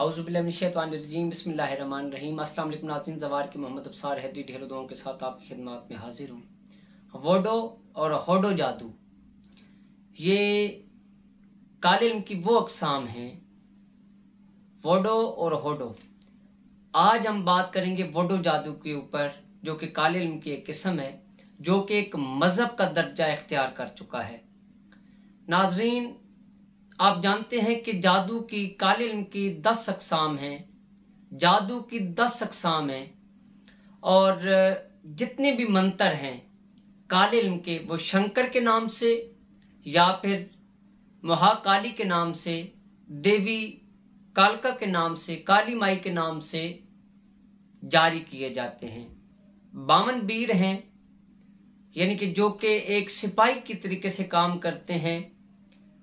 औज़ुबिल्लाहिमिनश्शैतानिर्रजीम बिस्मिल्लाहिर्रहमानिर्रहीम। अस्सलाम वालेकुम नाज़रीन, ज़वार के मोहम्मद अब्सार हैदरी ढेरों दुआओं के साथ आपकी खिदमत में हाजिर हूँ। वोडो और होडो जादू, ये काले इल्म की वो अक़साम हैं, वोडो और होडो। आज हम बात करेंगे वोडो जादू के ऊपर, जो कि काले इल्म की एक किस्म है, जो कि एक मज़हब का दर्जा इख्तियार कर चुका है। नाज़रीन, आप जानते हैं कि जादू की, काले इल्म की 10 अक़साम हैं, जादू की 10 अक़साम हैं, और जितने भी मंतर हैं काले इल्म के, वो शंकर के नाम से या फिर महाकाली के नाम से, देवी कालका के नाम से, काली माई के नाम से जारी किए जाते हैं। 52 वीर हैं, यानी कि जो कि एक सिपाही की तरीके से काम करते हैं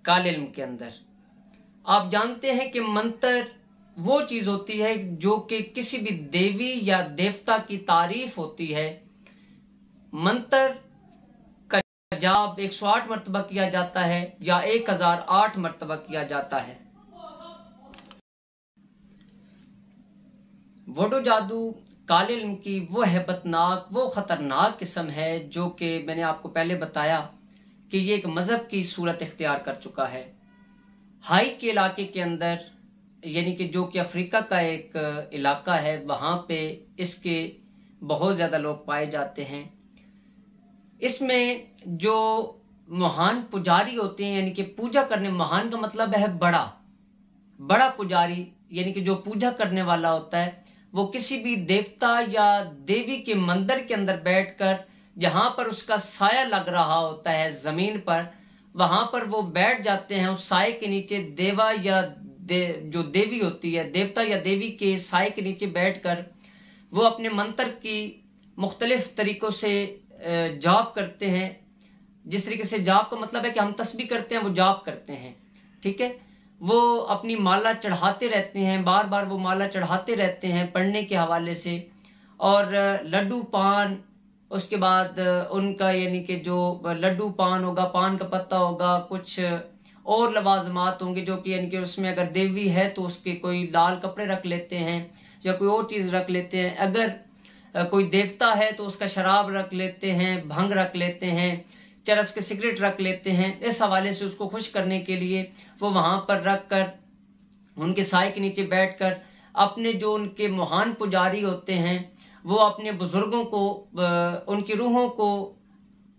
काले इल्म के अंदर। आप जानते हैं कि मंत्र वो चीज होती है जो कि किसी भी देवी या देवता की तारीफ होती है। मंत्र का जाप 108 मरतबा किया जाता है या 1008 मरतबा किया जाता है। वोडो जादू काले इल्म की वो हैबतनाक, वो खतरनाक किस्म है, जो कि मैंने आपको पहले बताया कि ये एक मजहब की सूरत इख्तियार कर चुका है। हाई के इलाके के अंदर, यानी कि जो कि अफ्रीका का एक इलाका है, वहाँ पे इसके बहुत ज़्यादा लोग पाए जाते हैं। इसमें जो महान पुजारी होते हैं, यानी कि पूजा करने, महान का मतलब है बड़ा, बड़ा पुजारी, यानी कि जो पूजा करने वाला होता है, वो किसी भी देवता या देवी के मंदिर के अंदर बैठकर, जहाँ पर उसका साया लग रहा होता है ज़मीन पर, वहां पर वो बैठ जाते हैं। उस साए के नीचे देवा या जो देवी होती है, देवता या देवी के साए के नीचे बैठकर वो अपने मंत्र की मुख्तलिफ तरीकों से जाप करते हैं। जिस तरीके से जाप का मतलब है कि हम तस्बीह करते हैं, वो जाप करते हैं, ठीक है। वो अपनी माला चढ़ाते रहते हैं, बार बार वो माला चढ़ाते रहते हैं पढ़ने के हवाले से। और लड्डू पान, उसके बाद उनका, यानी कि जो लड्डू पान होगा, पान का पत्ता होगा, कुछ और लवाजमात होंगे, जो कि यानी कि उसमें अगर देवी है तो उसके कोई लाल कपड़े रख लेते हैं या कोई और चीज़ रख लेते हैं। अगर कोई देवता है तो उसका शराब रख लेते हैं, भंग रख लेते हैं, चरस के सिगरेट रख लेते हैं। इस हवाले से उसको खुश करने के लिए वो वहाँ पर रख कर, उनके साए के नीचे बैठ कर, अपने जो उनके महान पुजारी होते हैं, वो अपने बुजुर्गों को, उनकी रूहों को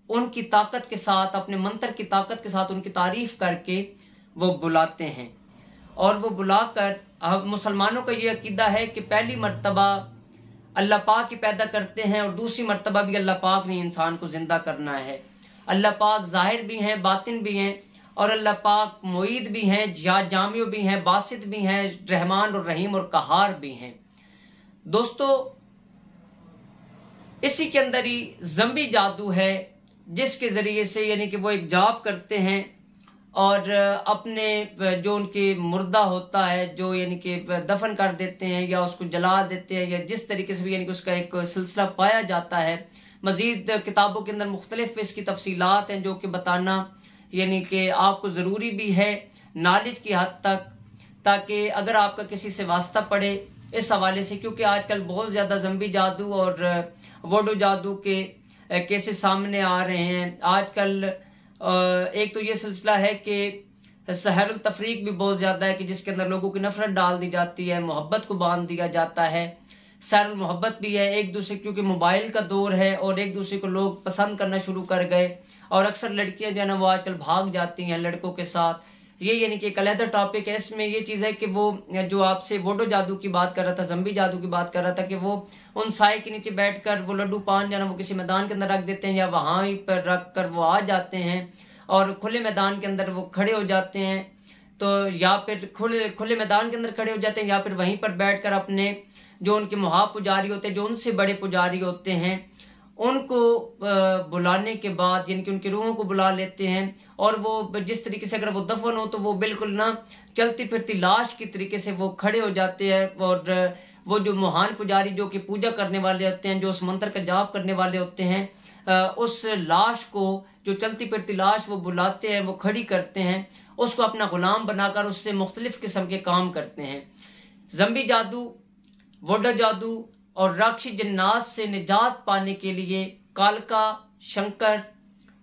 उनकी ताकत के साथ, अपने मंत्र की ताकत के साथ उनकी तारीफ करके वो बुलाते हैं। और वो बुलाकर, अब मुसलमानों का ये अकीदा है कि पहली मर्तबा अल्लाह पाक ही पैदा करते हैं और दूसरी मर्तबा भी अल्लाह पाक ने इंसान को जिंदा करना है। अल्लाह पाक जाहिर भी हैं, बातिन भी हैं, और अल्लाह पाक मुईद भी हैं, जामियो भी हैं, बासित भी हैं, रहमान और रहीम और कहार भी हैं। दोस्तों, इसी के अंदर ही ज़म्बी जादू है, जिसके ज़रिए से, यानी कि वो एक जाप करते हैं और अपने जो उनके मुर्दा होता है, जो यानी कि दफन कर देते हैं या उसको जला देते हैं, या जिस तरीके से भी, यानी कि उसका एक सिलसिला पाया जाता है। मज़ीद किताबों के अंदर मुख्तलिफ इसकी तफसीलात हैं, जो कि बताना यानी कि आपको ज़रूरी भी है नॉलेज की हद तक, ताकि अगर आपका किसी से वास्ता पड़े इस हवाले से, क्योंकि आजकल बहुत ज़्यादा ज़म्बी जादू और वोडो जादू के केसेस सामने आ रहे हैं। आजकल एक तो ये सिलसिला है कि सहरुल तफरीक भी बहुत ज़्यादा है, कि जिसके अंदर लोगों की नफरत डाल दी जाती है, मोहब्बत को बांध दिया जाता है। सहरुल मोहब्बत भी है एक दूसरे, क्योंकि मोबाइल का दौर है और एक दूसरे को लोग पसंद करना शुरू कर गए, और अक्सर लड़कियां जो है ना वो आजकल भाग जाती हैं लड़कों के साथ। ये यानी कि एक अलग टॉपिक है। इसमें ये चीज़ है कि वो जो आपसे वोडो जादू की बात कर रहा था, ज़म्बी जादू की बात कर रहा था, कि वो उन साए के नीचे बैठकर वो लड्डू पान जो है ना वो किसी मैदान के अंदर रख देते हैं, या वहाँ पर रख कर वो आ जाते हैं और खुले मैदान के अंदर वो खड़े हो जाते हैं। तो या फिर खुले मैदान के अंदर खड़े हो जाते हैं, या फिर वहीं पर बैठकर अपने जो उनके महापुजारी होते हैं, जो उनसे बड़े पुजारी होते हैं, उनको बुलाने के बाद, यानी कि उनकी रूहों को बुला लेते हैं। और वो जिस तरीके से, अगर वो दफन हो तो वो बिल्कुल ना चलती फिरती लाश की तरीके से वो खड़े हो जाते हैं। और वो जो महान पुजारी, जो कि पूजा करने वाले होते हैं, जो उस मंत्र का जाप करने वाले होते हैं, उस लाश को, जो चलती फिरती लाश वो बुलाते हैं, वो खड़ी करते हैं, उसको अपना गुलाम बनाकर उससे मुख्तलिफ किस्म के काम करते हैं। जम्बी जादू, वोडा जादू और राक्षसी जिन्नात से निजात पाने के लिए कालका, शंकर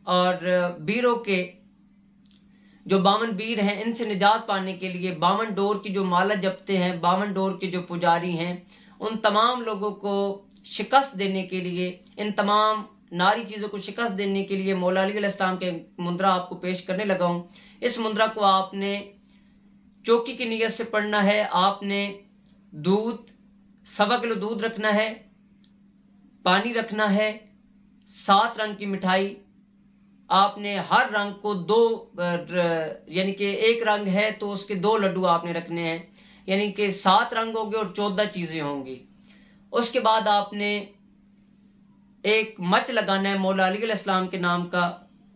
और बीरों के जो 52 बीर हैं, इनसे निजात पाने के लिए 52 डोर की जो माला जपते हैं, 52 डोर के जो पुजारी हैं, उन तमाम लोगों को शिकस्त देने के लिए, इन तमाम नारी चीज़ों को शिकस्त देने के लिए मौला अली अलैहिस्सलाम के मुद्रा आपको पेश करने लगा हूँ। इस मुद्रा को आपने चौकी की नीयत से पढ़ना है। आपने दूध, 1.25 किलो दूध रखना है, पानी रखना है, 7 रंग की मिठाई। आपने हर रंग को 2 यानी कि एक रंग है तो उसके 2 लड्डू आपने रखने हैं, यानी कि 7 रंग होंगे और 14 चीज़ें होंगी। उसके बाद आपने एक मच लगाना है मौला अली अलैहिस्सलाम के नाम का।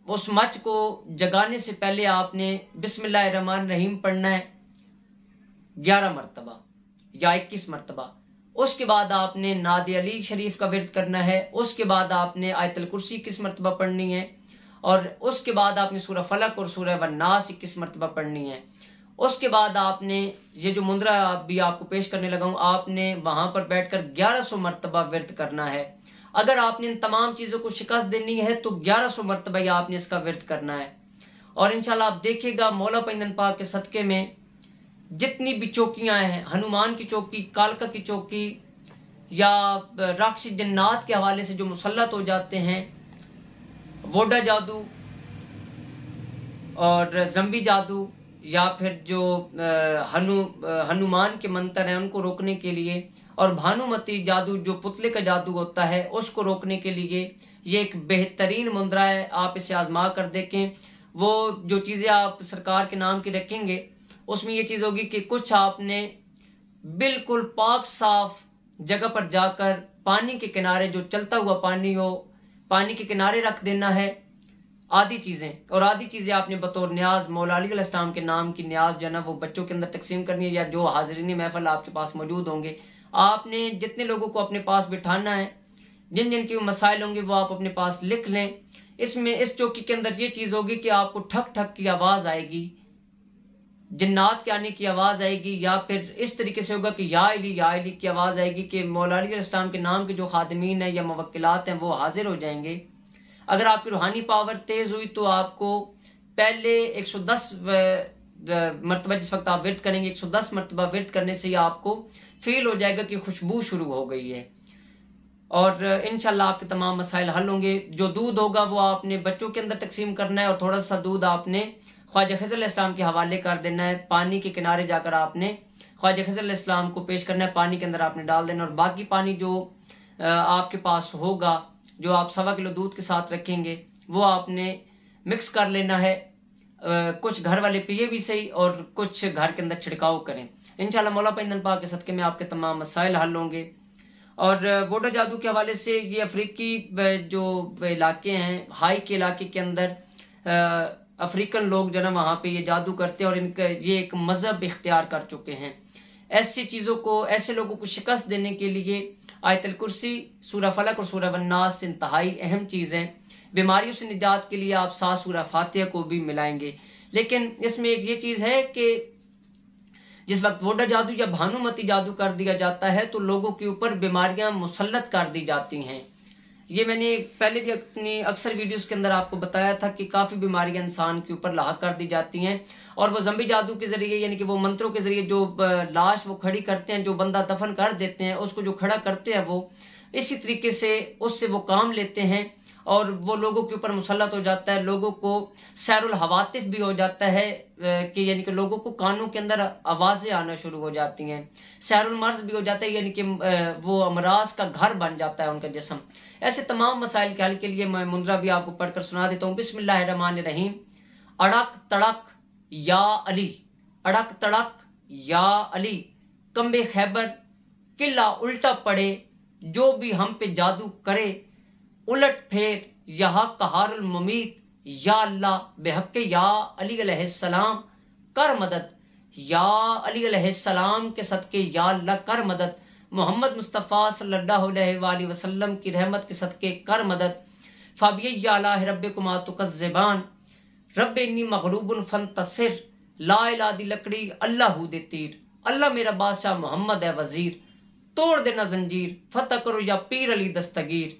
उस मच को जगाने से पहले आपने बिस्मिल्लाहिर्रहमानिर्रहीम पढ़ना है 11 मरतबा या 21 मरतबा। उसके बाद आपने नादे अली शरीफ का विर्द करना है। उसके बाद आपने आयतुल कुर्सी 21 मरतबा पढ़नी है और उसके बाद आपने सूरह फलक और सूरह वन्नास 21 मरतबा पढ़नी है। उसके बाद आपने ये जो मुद्रा भी आपको पेश करने लगा हूँ, आपने वहां पर बैठकर 1100 मरतबा विर्द करना है। अगर आपने इन तमाम चीज़ों को शिकस्त देनी है तो 1100 मरतबा ही आपने इसका विर्द करना है। और इंशाल्लाह आप देखिएगा मौला पैगंबर पाक के सदके में जितनी भी चौकियां हैं, हनुमान की चौकी, कालका की चौकी या राक्षसी जन्नात के हवाले से जो मुसल्लत हो जाते हैं, वोडा जादू और जम्बी जादू या फिर जो हनुमान के मंत्र हैं उनको रोकने के लिए, और भानुमती जादू जो पुतले का जादू होता है उसको रोकने के लिए ये एक बेहतरीन मुद्रा है। आप इसे आजमा कर देखें। वो जो चीज़ें आप सरकार के नाम की रखेंगे उसमें ये चीज़ होगी कि कुछ आपने बिल्कुल पाक साफ जगह पर जाकर पानी के किनारे, जो चलता हुआ पानी हो, पानी के किनारे रख देना है आधी चीज़ें, और आधी चीज़ें आपने बतौर न्याज मौला अली अलैहिस्सलाम के नाम की न्याज जो है ना वो बच्चों के अंदर तकसीम करनी है, या जो हाज़रीन महफिल आपके पास मौजूद होंगे आपने जितने लोगों को अपने पास बिठाना है, जिन जिन के मसाइल होंगे वो आप अपने पास लिख लें। इसमें इस चौकी के अंदर ये चीज़ होगी कि आपको ठक ठक की आवाज़ आएगी, जिन्नात के आने की आवाज़ आएगी, या फिर इस तरीके से होगा कि या अली की आवाज़ आएगी कि मौला अली अलैहिस्सलाम के नाम के जो खादिमीन हैं या मुवक्किलात हैं वो हाजिर हो जाएंगे। अगर आपकी रूहानी पावर तेज़ हुई तो आपको पहले 110 मरतबा, जिस वक्त आप विर्द करेंगे 110 मरतबा विर्द करने से ही आपको फील हो जाएगा कि खुशबू शुरू हो गई है, और इंशाल्लाह आपके तमाम मसाइल हल होंगे। जो दूध होगा वो आपने बच्चों के अंदर तकसीम करना है और थोड़ा सा दूध आपने ख्वाजा खिज़र अलैहिस्सलाम के हवाले कर देना है। पानी के किनारे जाकर आपने ख्वाजा खिज़र अलैहिस्सलाम को पेश करना है, पानी के अंदर आपने डाल देना, और बाकी पानी जो आपके पास होगा, जो आप 1.25 किलो दूध के साथ रखेंगे, वो आपने मिक्स कर लेना है। कुछ घर वाले पिए भी सही और कुछ घर के अंदर छिड़काव करें। इंशाल्लाह मौला पैगंबर पाक के सदके में आपके तमाम मसाइल हल होंगे। और वोडा जादू के हवाले से ये अफ्रीकी जो इलाके हैं, हाई के इलाके के अंदर अफ्रीकन लोग जो ना वहाँ पे ये जादू करते हैं और इनका ये एक मज़हब इख्तियार कर चुके हैं। ऐसी चीज़ों को, ऐसे लोगों को शिकस्त देने के लिए आयतुल कुर्सी, सूरह फलक और सूरह वन्नास इंतहाई अहम चीज़ हैं। बीमारियों से निजात के लिए आप साथ सूरह फातिहा को भी मिलाएंगे। लेकिन इसमें एक ये चीज़ है कि जिस वक्त वोडा जादू या भानुमती जादू कर दिया जाता है तो लोगों के ऊपर बीमारियां मुसल्लत कर दी जाती हैं। ये मैंने पहले भी अपनी अक्सर वीडियोस के अंदर आपको बताया था कि काफ़ी बीमारियां इंसान के ऊपर लाक कर दी जाती हैं, और वो जम्बी जादू के ज़रिए, यानी कि वो मंत्रों के ज़रिए जो लाश वो खड़ी करते हैं, जो बंदा दफन कर देते हैं उसको जो खड़ा करते हैं, वो इसी तरीके से उससे वो काम लेते हैं और वो लोगों के ऊपर मुसल्लत हो जाता है। लोगों को सैरुल हवातिफ भी हो जाता है कि यानी कि लोगों को कानों के अंदर आवाज़ें आना शुरू हो जाती हैं। सैरुल मर्ज भी हो जाता है, यानी कि वो अमराज का घर बन जाता है उनका जिस्म। ऐसे तमाम मसाइल के हल के लिए मैं मुद्रा भी आपको पढ़कर सुना देता हूँ। बिस्मिल्लाहिर्रहमानिर्रहीम। अड़क तड़क या अली, अड़क तड़क या अली, कंबे खैबर किला उल्टा पड़े, जो भी हम पे जादू करे, उलट फेर यहाँ कहारुल मुमीत, या अल्लाह बेहक या अली अलैहिस्सलाम कर मदद, या अली अलैहिस्सलाम के सदके या अल्लाह कर मदद, मोहम्मद मुस्तफ़ा सल्लल्लाहु अलैहि वसल्लम की रहमत के सदके कर मदद, फ़बिय्या अला रब्बिकुमा तुकज़्ज़िबान, रब्बे इन्नी मग़लूबुन फ़ंतसिर, ला इलाहा दी लकड़ी अल्लाहू दे तीर। अल्लाह मेरा बादशाह मोहम्मद है वजीर, तोड़ देना जंजीर, फतह करो या पीर अली दस्तगीर।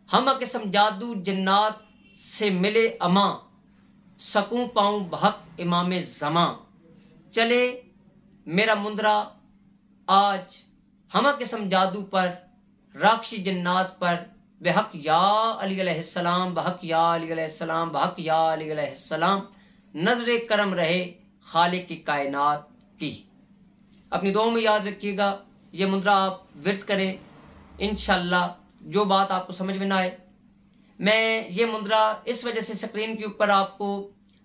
हम किस्म जादू जन्नात से मिले अमा, सकूं पाऊं बहक इमाम जमा। चले मेरा मुंदरा आज हम किस्म जादू पर, राक्षी जन्नात पर, बेहक या अली अलैहिस्सलाम, बहक या अली अलैहिस्सलाम, बहक या अली अलैहिस्सलाम। नजरे करम रहे खालिक की कायनात की। अपनी दुआ में याद रखिएगा, ये मुद्रा आप विर्त करें, इंशाल्लाह जो बात आपको समझ में ना आए। मैं ये मुद्रा इस वजह से स्क्रीन के ऊपर आपको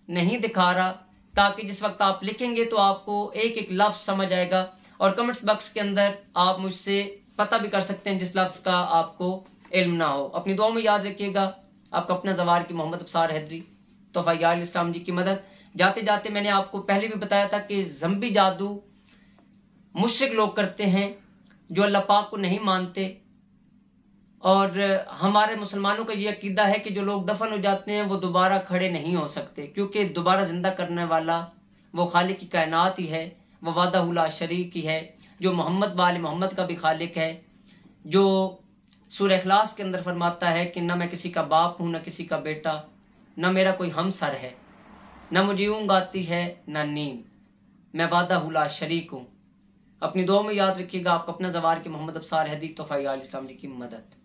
नहीं दिखा रहा ताकि जिस वक्त आप लिखेंगे तो आपको एक एक लफ्ज समझ आएगा, और कमेंट्स बॉक्स के अंदर आप मुझसे पता भी कर सकते हैं जिस लफ्ज का आपको इल्म ना हो। अपनी दुआ में याद रखिएगा, आपका अपना जवार की मोहम्मद अब्सार हैदरी, तोहफा यार इस्लाम जी की मदद। जाते जाते मैंने आपको पहले भी बताया था कि ज़म्बी जादू मुश्रिक लोग करते हैं जो अल्लाह पाक को नहीं मानते, और हमारे मुसलमानों का ये अकीदा है कि जो लोग दफन हो जाते हैं वो दोबारा खड़े नहीं हो सकते, क्योंकि दोबारा जिंदा करने वाला वो खालिक की कायनात ही है, वो वादहुल ला शरीक ही है, जो मोहम्मद वाले मोहम्मद का भी खालिक है, जो सूरह इखलास के अंदर फरमाता है कि न मैं किसी का बाप हूँ, न किसी का बेटा, न मेरा कोई हमसर है, न मुझे ऊँग आती है न नींद, मैं वादहुल ला शरीक हूँ। अपनी दुआ में याद रखिएगा, आपका अपना जवार के मोहम्मद अब्सार हैदरी, तोहफा यार इस्लाम जी की मदद।